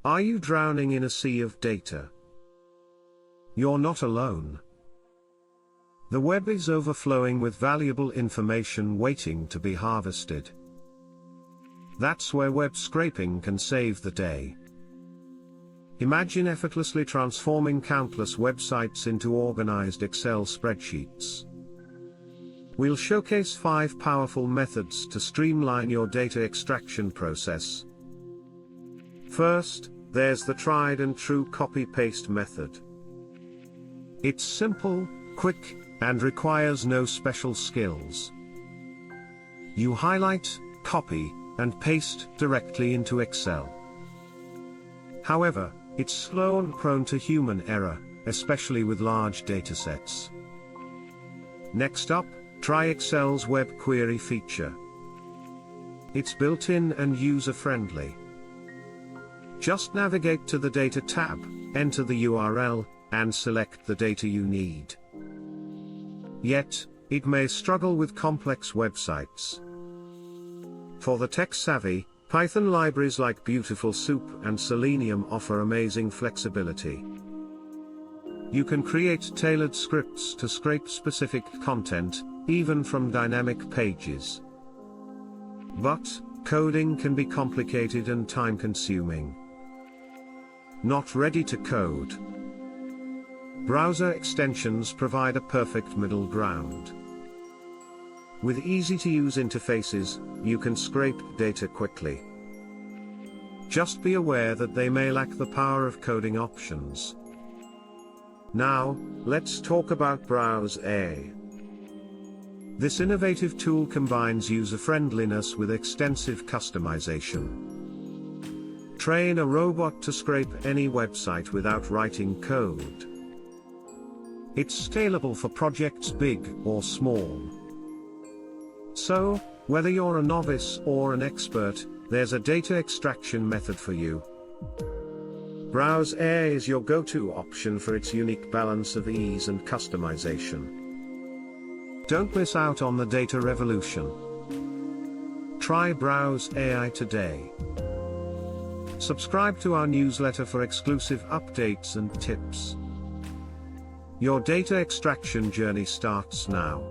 Are you drowning in a sea of data? You're not alone. The web is overflowing with valuable information waiting to be harvested. That's where web scraping can save the day. Imagine effortlessly transforming countless websites into organized Excel spreadsheets. We'll showcase 5 powerful methods to streamline your data extraction process. First, there's the tried and true copy-paste method. It's simple, quick, and requires no special skills. You highlight, copy, and paste directly into Excel. However, it's slow and prone to human error, especially with large datasets. Next up, try Excel's web query feature. It's built-in and user-friendly. Just navigate to the Data tab, enter the URL, and select the data you need. Yet, it may struggle with complex websites. For the tech-savvy, Python libraries like Beautiful Soup and Selenium offer amazing flexibility. You can create tailored scripts to scrape specific content, even from dynamic pages. But, coding can be complicated and time-consuming. Not ready to code? Browser extensions provide a perfect middle ground. With easy-to-use interfaces, you can scrape data quickly. Just be aware that they may lack the power of coding options. Now, let's talk about Browse AI. This innovative tool combines user-friendliness with extensive customization. Train a robot to scrape any website without writing code. It's scalable for projects big or small. So, whether you're a novice or an expert, there's a data extraction method for you. Browse AI is your go-to option for its unique balance of ease and customization. Don't miss out on the data revolution. Try Browse AI today. Subscribe to our newsletter for exclusive updates and tips. Your data extraction journey starts now.